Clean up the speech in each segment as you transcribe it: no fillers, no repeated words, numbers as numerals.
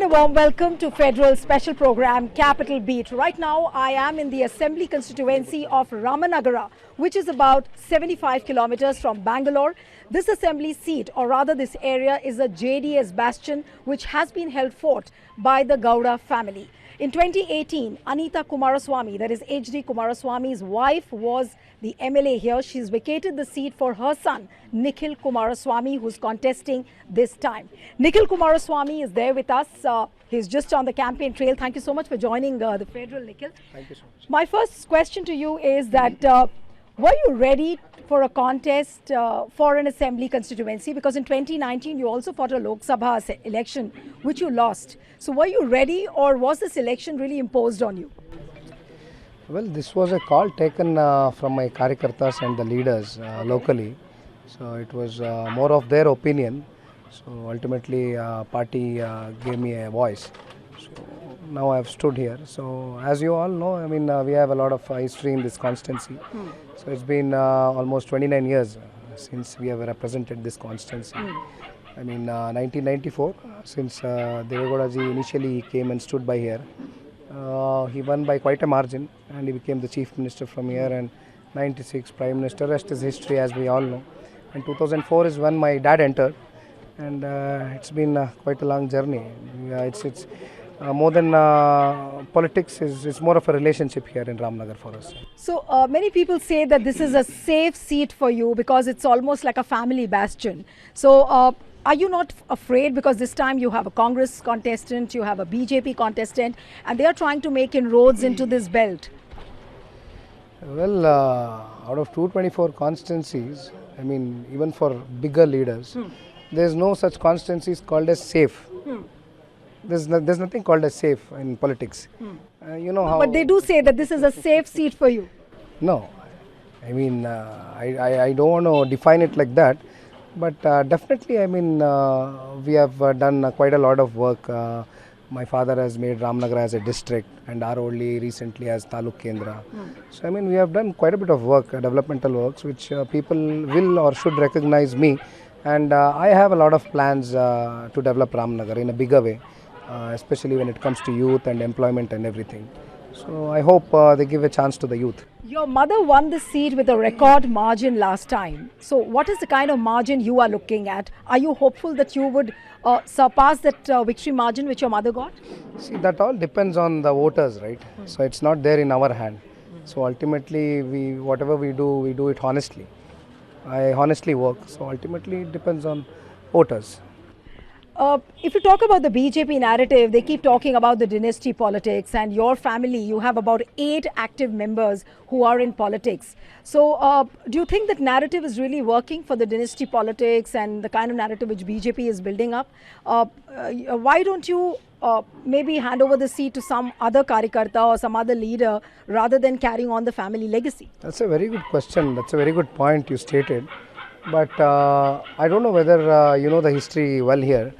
and a warm welcome to Federal Special Program Capital Beat. Right now, I am in the Assembly constituency of Ramanagara, which is about 75 kilometers from Bangalore. This assembly seat, or rather this area, is a JDS bastion which has been held fort by the Gowda family. In 2018, Nikhil Kumaraswamy, that is HD Kumaraswamy's wife, was the MLA here. She's vacated the seat for her son, Nikhil Kumaraswamy, who's contesting this time. Nikhil Kumaraswamy is there with us. He's just on the campaign trail. Thank you so much for joining the Federal, Nikhil. Thank you so much. My first question to you is that were you ready for a contest for an assembly constituency? Because in 2019, you also fought a Lok Sabha election, which you lost. So were you ready, or was this election really imposed on you? Well, this was a call taken from my karyakartas and the leaders locally. So it was more of their opinion. So ultimately, party gave me a voice. So now I have stood here. So as you all know, I mean, we have a lot of history in this constituency. So it's been almost 29 years since we have represented this constituency. I mean, 1994, since Gowda ji initially came and stood by here, he won by quite a margin and he became the chief minister from here, and 96 prime minister. Rest is history, as we all know. And 2004 is when my dad entered, and it's been quite a long journey. It's more than politics, it's more of a relationship here in Ramanagara for us. So many people say that this is a safe seat for you because it's almost like a family bastion. So are you not afraid, because this time you have a Congress contestant, you have a BJP contestant, and they are trying to make inroads into this belt? Well, out of 224 constituencies, I mean, even for bigger leaders, there's no such constituencies called as safe. There's nothing called as safe in politics. You know how. But they do say that this is a safe seat for you. No, I mean, I don't want to define it like that. But definitely, I mean, we have done quite a lot of work. My father has made Ramanagara as a district, and Arovali recently as Taluk Kendra. So, I mean, we have done quite a bit of work, developmental works, which people will or should recognize me. And I have a lot of plans to develop Ramanagara in a bigger way, especially when it comes to youth and employment and everything. So I hope they give a chance to the youth. Your mother won the seat with a record margin last time. So what is the kind of margin you are looking at? Are you hopeful that you would surpass that victory margin which your mother got? See, that all depends on the voters, right? So it's not there in our hand. So ultimately, whatever we do it honestly. I honestly work. So ultimately, it depends on voters. If you talk about the BJP narrative, they keep talking about the dynasty politics, and your family, you have about 8 active members who are in politics. So do you think that narrative is really working for the dynasty politics and the kind of narrative which BJP is building up? Why don't you maybe hand over the seat to some other karyakarta or some other leader rather than carrying on the family legacy? That's a very good question. That's a very good point you stated. But I don't know whether you know the history well here,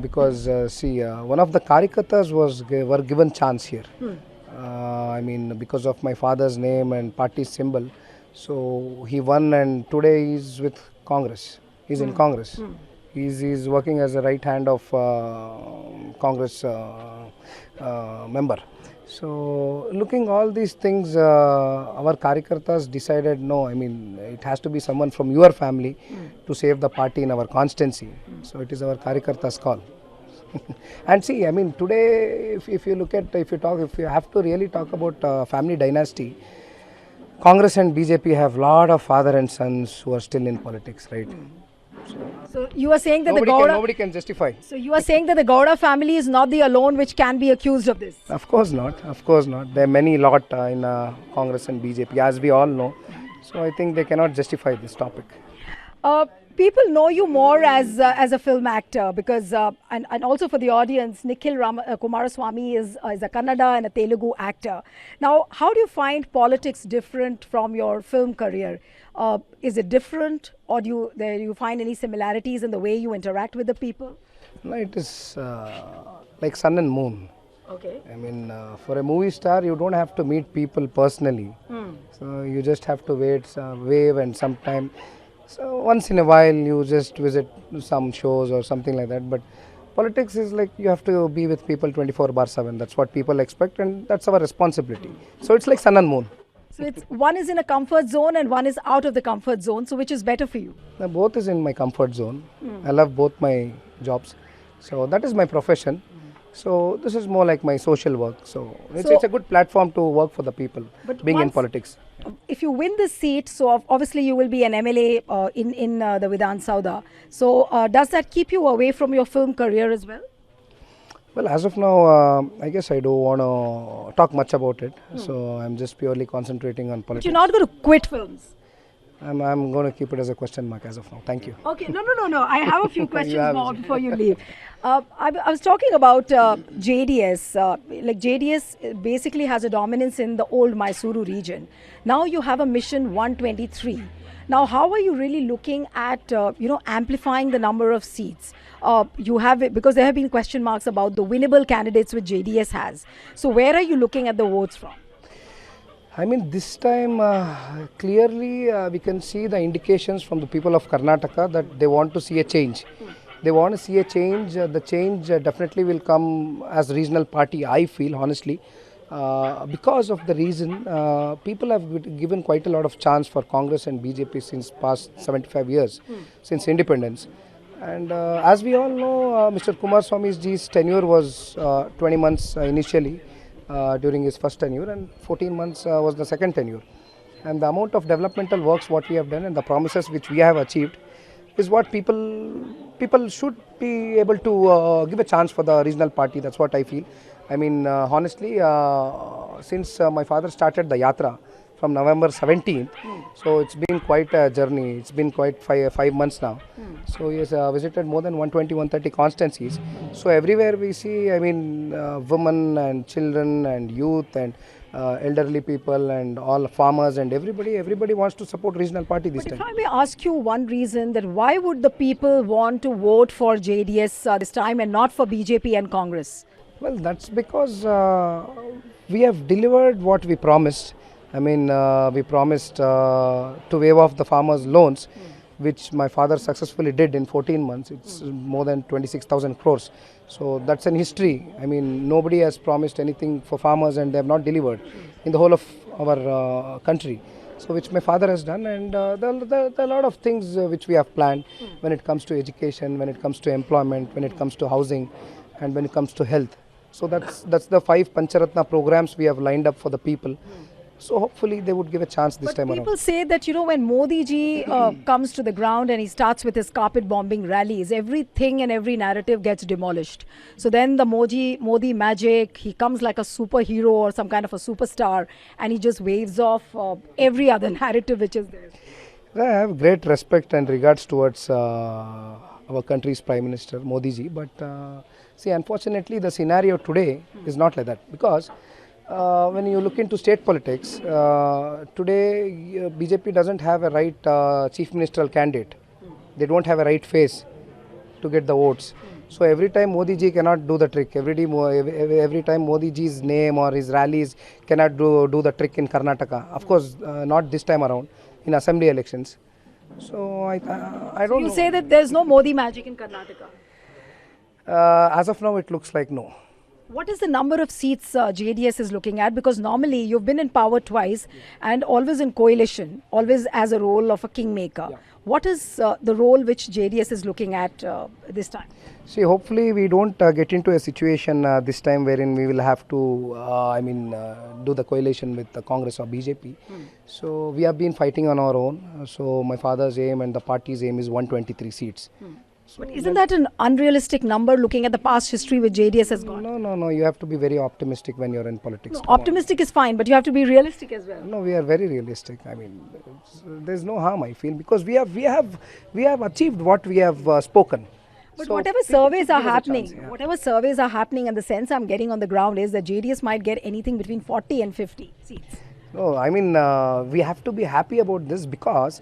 because see, one of the karyakartas were given chance here. I mean, because of my father's name and party symbol, so he won, and today he's with Congress. He's in Congress. He's working as a right hand of Congress member. So looking all these things, our karyakartas decided, no, I mean, it has to be someone from your family to save the party in our constituency. So it is our karyakartas' call. And see, I mean, today, if you look at, if you have to really talk about family dynasty, Congress and BJP have a lot of father and sons who are still in politics, right? So you are saying that nobody can justify. So you are saying that the Gowda family is not the alone which can be accused of this? Of course not. Of course not. There are many lot in Congress and BJP, as we all know. So I think they cannot justify this topic. People know you more as a film actor, because and also for the audience, Nikhil Kumaraswamy is a Kannada and a Telugu actor. Now, how do you find politics different from your film career? Is it different, or do you find any similarities in the way you interact with the people? No, it is like sun and moon. Okay. I mean, for a movie star, you don't have to meet people personally. So you just have to wave, and sometime. So once in a while, you just visit some shows or something like that. But Politics is like you have to be with people 24/7. That's what people expect, and that's our responsibility. So it's like sun and moon. So it's one is in a comfort zone and one is out of the comfort zone. So which is better for you? Now, both is in my comfort zone. I love both my jobs. So that is my profession. So this is more like my social work. So it's a good platform to work for the people, But being in once- politics. If you win this seat, so obviously you will be an MLA in the Vidhan Sauda. So does that keep you away from your film career as well? Well, as of now, I guess I don't want to talk much about it. So I'm just purely concentrating on But politics. you're not going to quit films. I'm going to keep it as a question mark as of now. Thank you. Okay, no. I have a few questions have more it. before you leave. I was talking about JDS. Like JDS basically has a dominance in the old Mysuru region. Now you have a mission 123. Now, how are you really looking at amplifying the number of seats? You have it because there have been question marks about the winnable candidates which JDS has. So where are you looking at the votes from? I mean, this time clearly we can see the indications from the people of Karnataka that they want to see a change. They want to see a change. The change definitely will come as regional party, I feel, honestly. Because of the reason, people have given quite a lot of chance for Congress and BJP since past 75 years, since independence. And as we all know, Mr. Kumaraswamy's tenure was 20 months initially. During his first tenure, and 14 months was the second tenure. And the amount of developmental works what we have done and the promises which we have achieved is what people should be able to give a chance for the regional party. That's what I feel. I mean, honestly, since my father started the Yatra from November 17th, so it's been quite a journey. It's been quite five months now. So he has visited more than 120, 130 constituencies. So everywhere we see, I mean, women and children and youth and elderly people and all farmers and everybody wants to support regional party this But if time. I may ask you one reason that why would the people want to vote for JDS this time and not for BJP and Congress? Well, that's because we have delivered what we promised. I mean, we promised to waive off the farmers' loans, which my father successfully did in 14 months. It's more than 26,000 crores. So that's an history. I mean, nobody has promised anything for farmers and they have not delivered in the whole of our country. So which my father has done, and there are a lot of things which we have planned when it comes to education, when it comes to employment, when it comes to housing, and when it comes to health. So that's the 5 Pancharatna programs we have lined up for the people. So hopefully they would give a chance this time People around. say that, when Modi ji comes to the ground and he starts with his carpet bombing rallies, everything and every narrative gets demolished. So then the Modi magic, he comes like a superhero or some kind of a superstar and he just waves off every other narrative which is there. I have great respect and regards towards our country's Prime Minister Modi ji, but see, unfortunately the scenario today is not like that, because when you look into state politics, today BJP doesn't have a right chief ministerial candidate. They don't have a right face to get the votes. So every time Modi ji cannot do the trick. Every time Modi ji's name or his rallies cannot do the trick in Karnataka. Of course, not this time around in assembly elections. So I don't You know. say that there's no Modi magic in Karnataka. As of now, it looks like no. What is the number of seats JDS is looking at? Because normally you've been in power twice and always in coalition, always as a role of a kingmaker. Yeah. What is the role which JDS is looking at this time? See, hopefully we don't get into a situation this time wherein we will have to, do the coalition with the Congress or BJP. So we have been fighting on our own. So my father's aim and the party's aim is 123 seats. So But isn't that an unrealistic number looking at the past history which JDS has got? no. You have to be very optimistic when you're in politics. No, Come on. optimistic is fine, but you have to be realistic as well. No, we are very realistic. I mean, there's no harm, I feel, because we have achieved what we have spoken. But So whatever people surveys should are give us a happening, chance, yeah. whatever surveys are happening, and the sense I'm getting on the ground is that JDS might get anything between 40 and 50 seats. No, I mean, we have to be happy about this because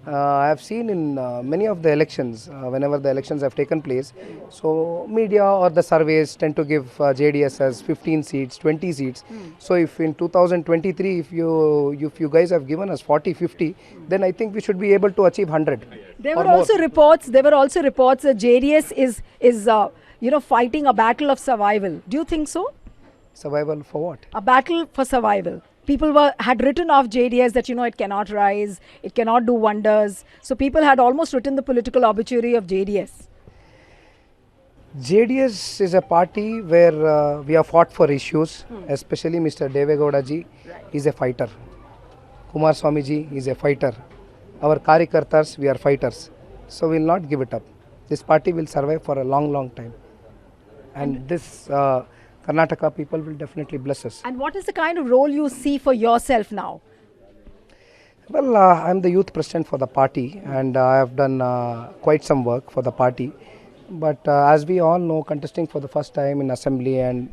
I have seen in many of the elections, whenever the elections have taken place, so media or the surveys tend to give JDS as 15 seats, 20 seats. So if in 2023, if you guys have given us 40, 50, then I think we should be able to achieve 100. There or were more. also reports. There were also reports that JDS is fighting a battle of survival. Do you think so? Survival for what? A battle for survival. People had written off JDS that it cannot rise, it cannot do wonders. So people had almost written the political obituary of JDS. JDS is a party where we have fought for issues, especially Mr. Gowda ji is a fighter. Kumaraswamy ji is a fighter. Our Karyakartas, we are fighters. So we will not give it up. This party will survive for a long, long time. And this Karnataka people will definitely bless us. And what is the kind of role you see for yourself now? Well, I'm the youth president for the party and I have done quite some work for the party. But as we all know, contesting for the first time in assembly and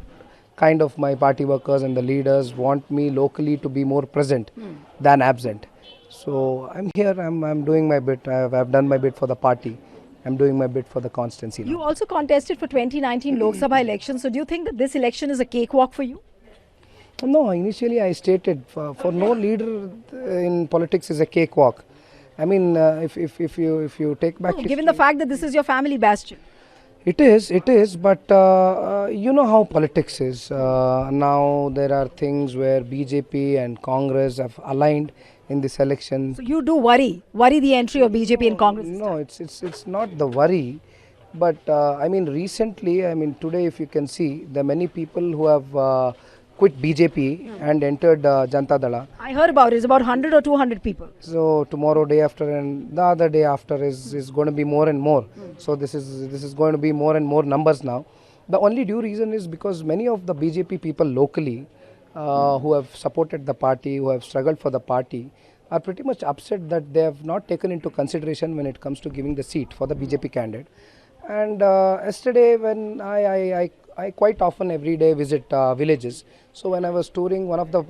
kind of my party workers and the leaders want me locally to be more present than absent. So I'm here, I'm doing my bit. I've done my bit for the party. I'm doing my bit for the constituency now. You also contested for 2019 Lok Sabha elections. So do you think that this election is a cakewalk for you? No, initially I stated for no leader in politics is a cakewalk. I mean, if you take back Given the fact that this is your family bastion. It is, but you know how politics is. Now there are things where BJP and Congress have aligned in this election. So you do worry the entry of BJP and Congress? No, it's not the worry, but I mean recently, today if you can see, there are many people who have quit BJP and entered Janata Dala. I heard about it. It's about 100 or 200 people. So tomorrow, day after, and the other day after is going to be more and more. So this is going to be more and more numbers now. The only due reason is because many of the BJP people locally who have supported the party, who have struggled for the party, are pretty much upset that they have not taken into consideration when it comes to giving the seat for the BJP candidate. And yesterday, when I quite often every day visit villages. So when I was touring, one of the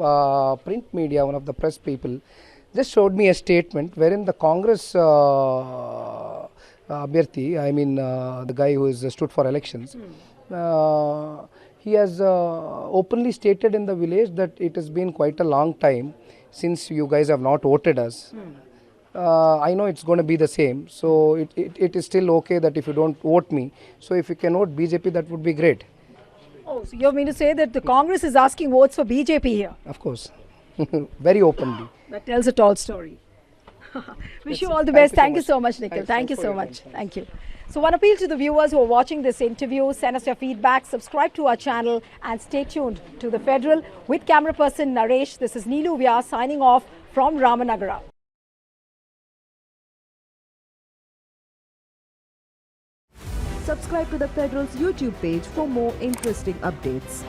print media, one of the press people, just showed me a statement wherein the Congress Abhyarthi, the guy who is stood for elections, he has openly stated in the village that it has been quite a long time since you guys have not voted us. I know it's going to be the same, so it is still okay that if you don't vote me, so if you can vote BJP, that would be great. Oh, so you mean to say that the Congress is asking votes for BJP here? Of course, very openly. That tells a tall story. Wish you all the best. Thank you so much, Nikhil. Thank you so much. Thank you. So one appeal to the viewers who are watching this interview, send us your feedback, subscribe to our channel and stay tuned to The Federal with camera person Naresh. This is Neelu Vyas signing off from Ramanagara. Subscribe to the Federal's YouTube page for more interesting updates.